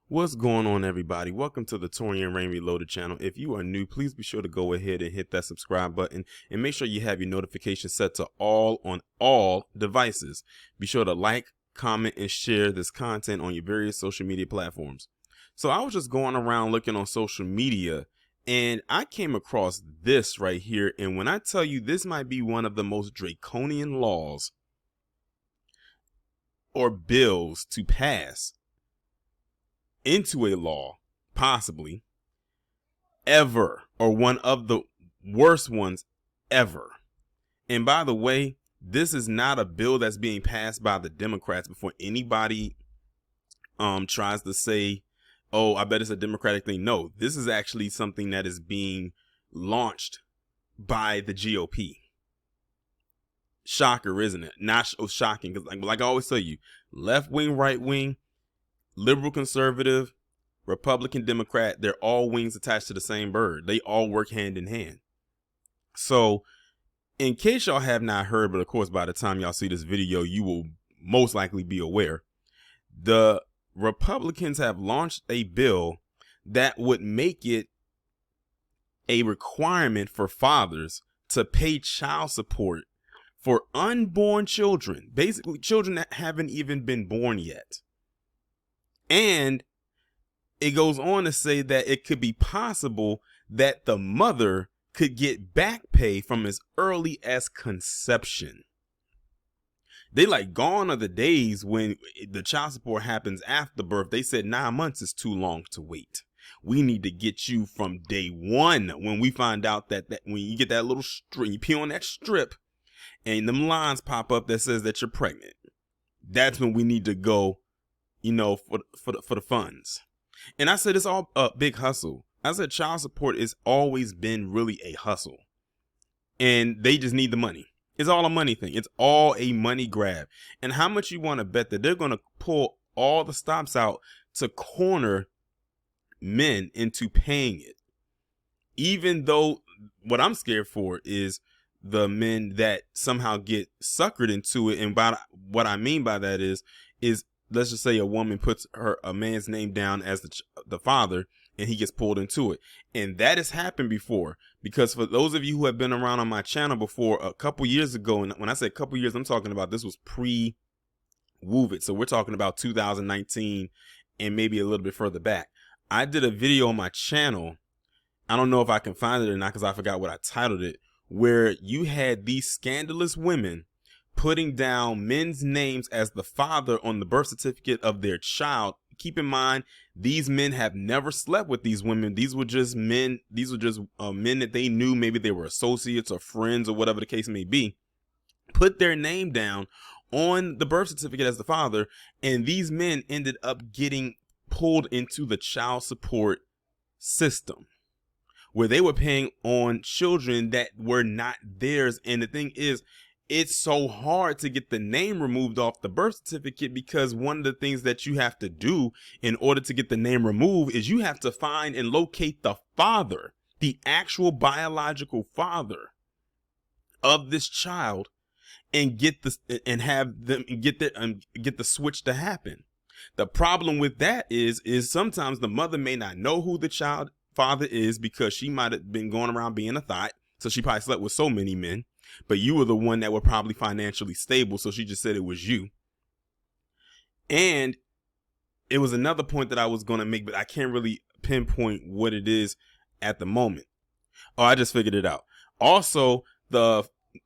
What's going on, everybody? Welcome to the Taurean Rain Reloaded channel. If you are new, please be sure to go ahead and hit that subscribe button and make sure you have your notifications set to all on all devices. Be sure to like, comment, and share this content on your various social media platforms. So I was just going around looking on social media and I came across this right here. And when I tell you this might be one of the most draconian laws or bills to pass into a law, possibly ever, or one of the worst ones ever. And by the way, this is not a bill that's being passed by the Democrats. Before anybody tries to say, oh, I bet it's a Democratic thing. No, this is actually something that is being launched by the GOP. Shocker, isn't it? Not shocking, because like I always tell you, left wing, right wing, liberal, conservative, Republican, Democrat, they're all wings attached to the same bird. They all work hand in hand. So in case y'all have not heard, but of course by the time y'all see this video, you will most likely be aware, the Republicans have launched a bill that would make it a requirement for fathers to pay child support for unborn children, basically children that haven't even been born yet. And it goes on to say that it could be possible that the mother could get back pay from as early as conception. They like gone are the days when the child support happens after birth. They said 9 months is too long to wait. We need to get you from day one. When we find out that when you get that little strip, you pee on that strip and them lines pop up that says that you're pregnant. That's when we need to go, you know, for the funds. And I said it's all a big hustle. I said child support has always been really a hustle, and they just need the money. It's all a money thing. It's all a money grab. And how much you want to bet that they're going to pull all the stops out to corner men into paying it? Even though what I'm scared for is the men that somehow get suckered into it. And by what I mean by that is let's just say a woman puts a man's name down as the father, and he gets pulled into it. And that has happened before, because for those of you who have been around on my channel before, a couple years ago, and when I say a couple years, I'm talking about this was pre-Wove It. So we're talking about 2019 and maybe a little bit further back. I did a video on my channel. I don't know if I can find it or not because I forgot what I titled it, where you had these scandalous women putting down men's names as the father on the birth certificate of their child. Keep in mind, these men have never slept with these women. These were just men. These were just men that they knew. Maybe they were associates or friends or whatever the case may be. Put their name down on the birth certificate as the father. And these men ended up getting pulled into the child support system, where they were paying on children that were not theirs. And the thing is, it's so hard to get the name removed off the birth certificate, because one of the things that you have to do in order to get the name removed is you have to find and locate the father, the actual biological father of this child, and get this and have them get the switch to happen. The problem with that is sometimes the mother may not know who the child father is, because she might have been going around being a thought, so she probably slept with so many men. But you were the one that were probably financially stable, so she just said it was you. And it was another point that I was going to make, but I can't really pinpoint what it is at the moment. Oh, I just figured it out. Also, the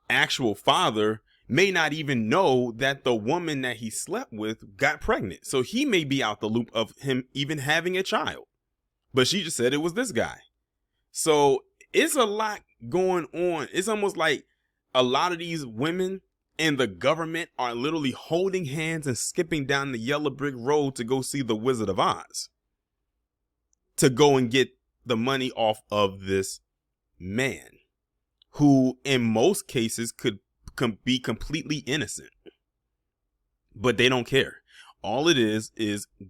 actual father may not even know that the woman that he slept with got pregnant. So he may be out the loop of him even having a child. But she just said it was this guy. So it's a lot going on. It's almost like a lot of these women and the government are literally holding hands and skipping down the yellow brick road to go see the Wizard of Oz, to go and get the money off of this man who in most cases could be completely innocent, but they don't care. All it is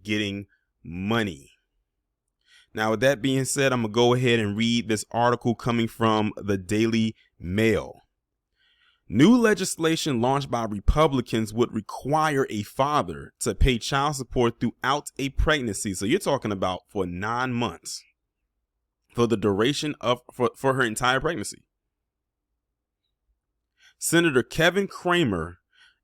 getting money. Now, with that being said, I'm gonna go ahead and read this article coming from the Daily Mail. New legislation launched by Republicans would require a father to pay child support throughout a pregnancy. So you're talking about for 9 months, for the duration of for her entire pregnancy. Senator Kevin Cramer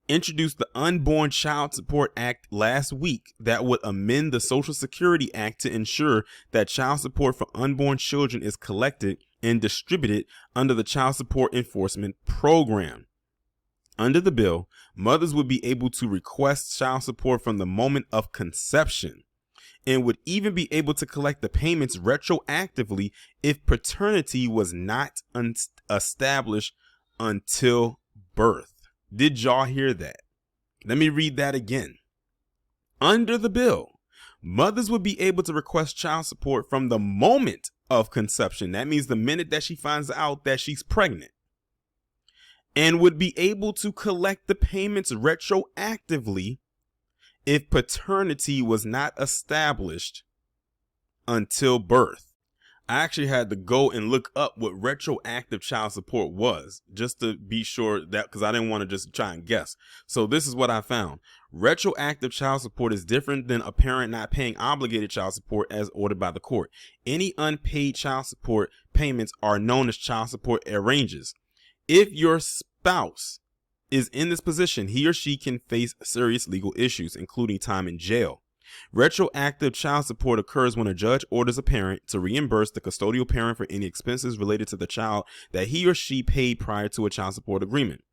introduced the Unborn Child Support Act last week that would amend the Social Security Act to ensure that child support for unborn children is collected and distributed under the Child Support Enforcement Program. Under the bill, mothers would be able to request child support from the moment of conception and would even be able to collect the payments retroactively if paternity was not established until birth. Did y'all hear that? Let me read that again. Under the bill, mothers would be able to request child support from the moment of conception. That means the minute that she finds out that she's pregnant, and would be able to collect the payments retroactively if paternity was not established until birth. I actually had to go and look up what retroactive child support was, just to be sure that, because I didn't want to just try and guess. So this is what I found. Retroactive child support is different than a parent not paying obligated child support as ordered by the court. Any unpaid child support payments are known as child support arrearages. If your spouse is in this position, he or she can face serious legal issues, including time in jail. Retroactive child support occurs when a judge orders a parent to reimburse the custodial parent for any expenses related to the child that he or she paid prior to a child support agreement.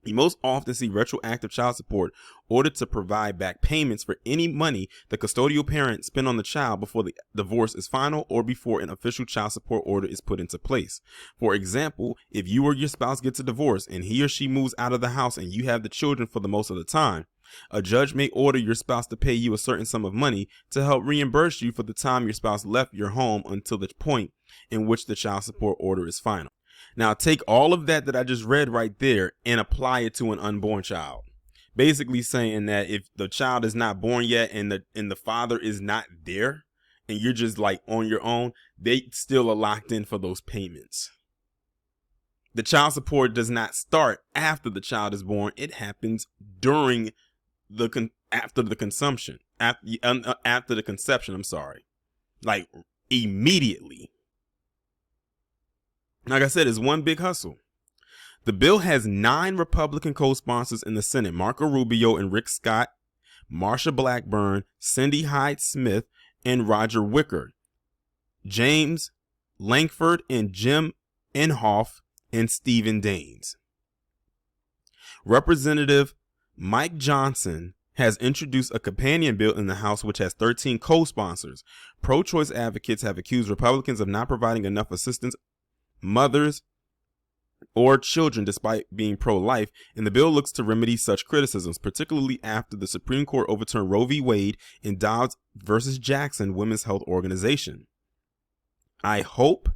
You most often see retroactive child support ordered to provide back payments for any money the custodial parent spent on the child before the divorce is final or before an official child support order is put into place. For example, if you or your spouse gets a divorce and he or she moves out of the house and you have the children for the most of the time, a judge may order your spouse to pay you a certain sum of money to help reimburse you for the time your spouse left your home until the point in which the child support order is final. Now take all of that I just read right there and apply it to an unborn child. Basically saying that if the child is not born yet and the father is not there and you're just like on your own, they still are locked in for those payments. The child support does not start after the child is born. It happens during after the conception, I'm sorry, like immediately. Like I said, it's one big hustle. The bill has 9 Republican co-sponsors in the Senate: Marco Rubio and Rick Scott, Marsha Blackburn, Cindy Hyde-Smith, and Roger Wicker, James Lankford and Jim Inhofe, and Stephen Daines. Representative Mike Johnson has introduced a companion bill in the House which has 13 co-sponsors. Pro-choice advocates have accused Republicans of not providing enough assistance mothers or children despite being pro-life, and the bill looks to remedy such criticisms, particularly after the Supreme Court overturned Roe v. Wade and Dobbs versus Jackson Women's Health Organization. I hope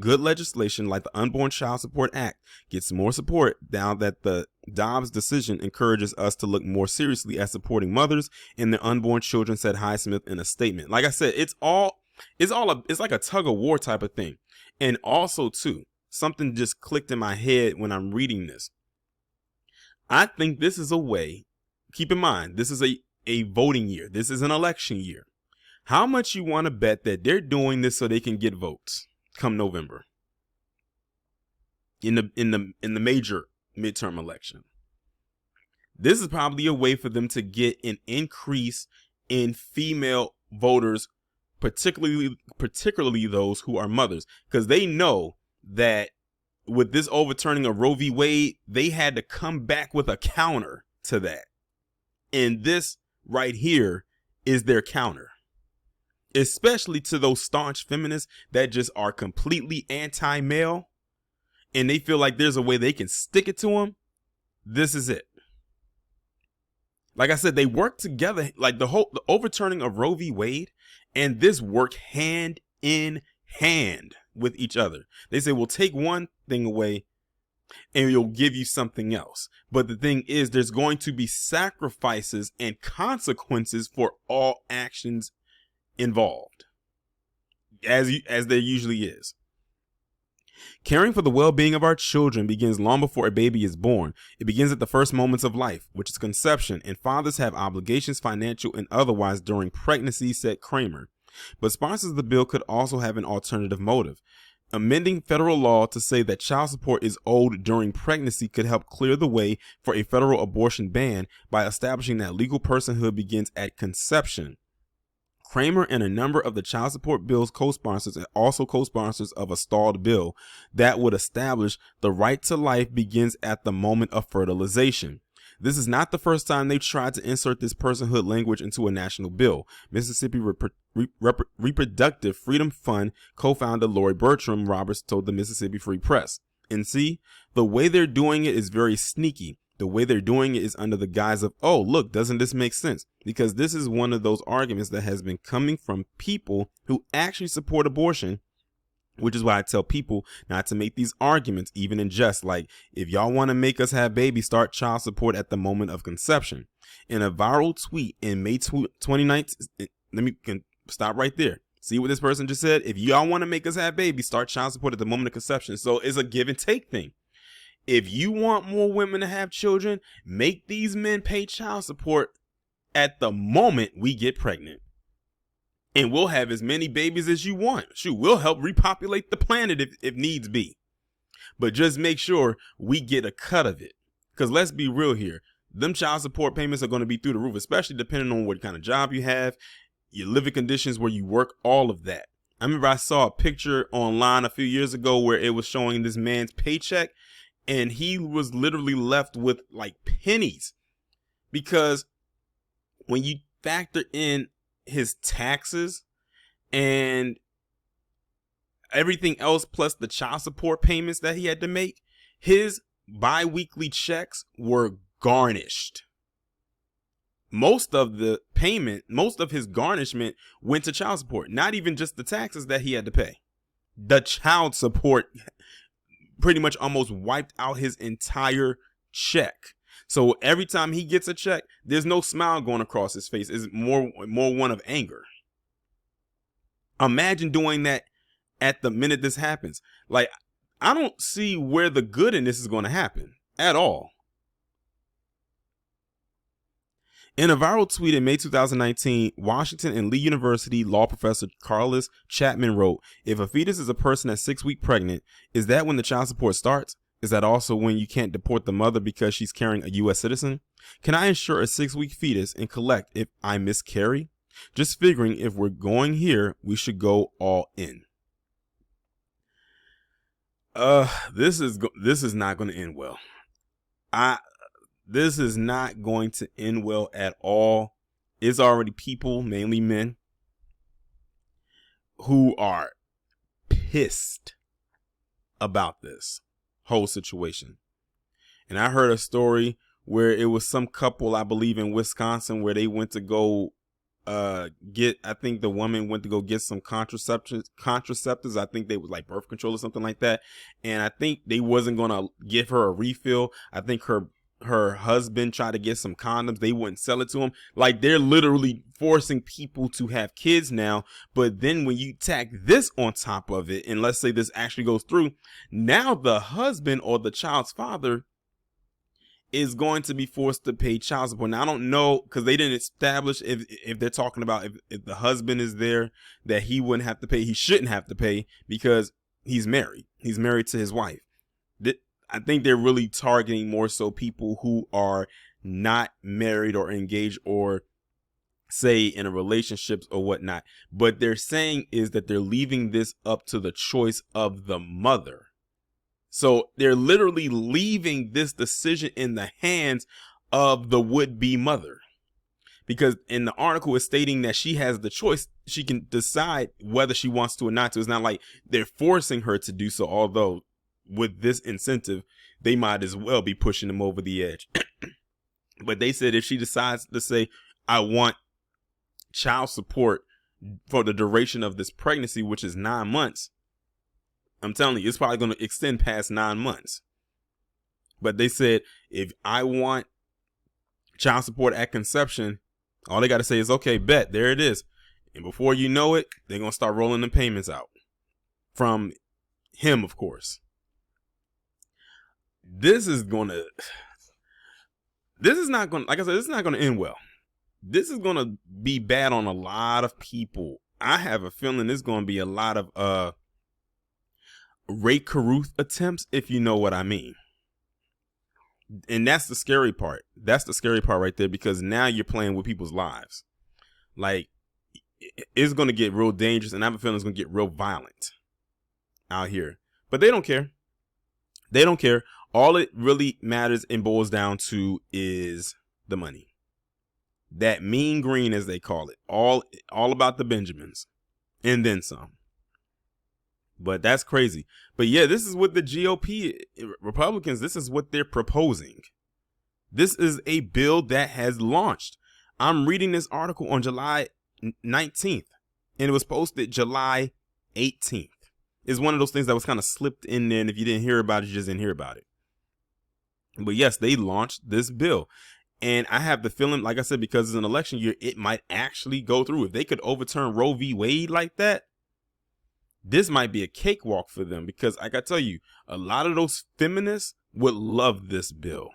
good legislation like the Unborn Child Support Act gets more support now that the Dobbs decision encourages us to look more seriously at supporting mothers and their unborn children, said Highsmith in a statement. Like I said, it's like a tug of war type of thing. And also too, something just clicked in my head when I'm reading this. I think this is a way, keep in mind, this is a voting year. This is an election year. How much you want to bet that they're doing this so they can get votes come November in the major midterm election? This is probably a way for them to get an increase in female voters, particularly those who are mothers, because they know that with this overturning of Roe v. Wade, they had to come back with a counter to that. And this right here is their counter, especially to those staunch feminists that just are completely anti-male and they feel like there's a way they can stick it to them. This is it. Like I said, they work together, like the overturning of Roe v. Wade and this work hand in hand with each other. They say, we'll take one thing away and we'll give you something else. But the thing is, there's going to be sacrifices and consequences for all actions involved, as there usually is. Caring for the well-being of our children begins long before a baby is born. It begins at the first moments of life, which is conception, and fathers have obligations, financial and otherwise, during pregnancy, said Kramer. But sponsors of the bill could also have an alternative motive. Amending federal law to say that child support is owed during pregnancy could help clear the way for a federal abortion ban by establishing that legal personhood begins at conception. Kramer and a number of the child support bill's co-sponsors and also co-sponsors of a stalled bill that would establish the right to life begins at the moment of fertilization. This is not the first time they've tried to insert this personhood language into a national bill. Mississippi Reproductive Freedom Fund co-founder Lori Bertram Roberts told the Mississippi Free Press. And see, the way they're doing it is very sneaky. The way they're doing it is under the guise of, oh, look, doesn't this make sense? Because this is one of those arguments that has been coming from people who actually support abortion, which is why I tell people not to make these arguments, even in jest. Like, if y'all want to make us have babies, start child support at the moment of conception. In a viral tweet in May 2019, let me stop right there. See what this person just said? If y'all want to make us have babies, start child support at the moment of conception. So it's a give and take thing. If you want more women to have children, make these men pay child support at the moment we get pregnant. And we'll have as many babies as you want. Shoot, we'll help repopulate the planet if needs be. But just make sure we get a cut of it. Because let's be real here. Them child support payments are going to be through the roof, especially depending on what kind of job you have, your living conditions, where you work, all of that. I remember I saw a picture online a few years ago where it was showing this man's paycheck. And he was literally left with like pennies, because when you factor in his taxes and everything else, plus the child support payments that he had to make, his bi-weekly checks were garnished. Most of his garnishment went to child support, not even just the taxes that he had to pay. The child support pretty much almost wiped out his entire check. So every time he gets a check, there's no smile going across his face. It's more one of anger. Imagine doing that at the minute this happens. Like, I don't see where the good in this is going to happen at all. In a viral tweet in May 2019, Washington and Lee University law professor Carlos Chapman wrote, "If a fetus is a person that's 6 weeks pregnant, is that when the child support starts? Is that also when you can't deport the mother because she's carrying a U.S. citizen? Can I insure a 6-week fetus and collect if I miscarry? Just figuring if we're going here, we should go all in." This is not going to end well. This is not going to end well at all. It's already people, mainly men, who are pissed about this whole situation. And I heard a story where it was some couple, I believe in Wisconsin, where they went to go I think the woman went to go get some contraceptives. I think they was like birth control or something like that. And I think they wasn't going to give her a refill. I think her husband tried to get some condoms. They wouldn't sell it to him. Like, they're literally forcing people to have kids now. But then when you tack this on top of it, and let's say this actually goes through, now the husband or the child's father is going to be forced to pay child support. Now, I don't know, because they didn't establish if they're talking about if the husband is there, that he wouldn't have to pay. He shouldn't have to pay because he's married. He's married to his wife. I think they're really targeting more so people who are not married or engaged or say in a relationship or whatnot. But they're saying is that they're leaving this up to the choice of the mother. So they're literally leaving this decision in the hands of the would-be mother. Because in the article it's stating that she has the choice. She can decide whether she wants to or not to. It's not like they're forcing her to do so, although with this incentive, they might as well be pushing them over the edge. But they said if she decides to say, I want child support for the duration of this pregnancy, which is 9 months, I'm telling you, it's probably going to extend past 9 months. But they said, if I want child support at conception, all they got to say is, okay, bet, there it is. And before you know it, they're going to start rolling the payments out from him, of course. This is not gonna, like I said, this is not gonna end well. This is gonna be bad on a lot of people. I have a feeling there's gonna be a lot of Ray Caruth attempts, if you know what I mean. And that's the scary part. That's the scary part right there, because now you're playing with people's lives. Like, it's going to get real dangerous, and I have a feeling it's going to get real violent out here. But they don't care. They don't care. All it really matters and boils down to is the money. That mean green, as they call it. All about the Benjamins. And then some. But that's crazy. But yeah, this is what the GOP Republicans, this is what they're proposing. This is a bill that has launched. I'm reading this article on July 19th, and it was posted July 18th. It's one of those things that was kind of slipped in there, and if you didn't hear about it, you just didn't hear about it. But yes, they launched this bill. And I have the feeling, like I said, because it's an election year, it might actually go through. If they could overturn Roe v. Wade like that, this might be a cakewalk for them, because I gotta tell you, a lot of those feminists would love this bill.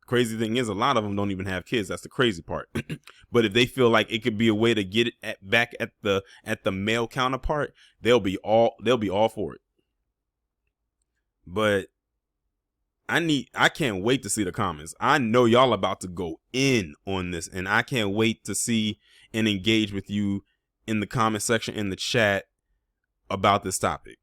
Crazy thing is, a lot of them don't even have kids. That's the crazy part. But if they feel like it could be a way to get it back at the male counterpart, they'll be all for it. But I can't wait to see the comments. I know y'all about to go in on this, and I can't wait to see and engage with you in the comment section, in the chat, about this topic.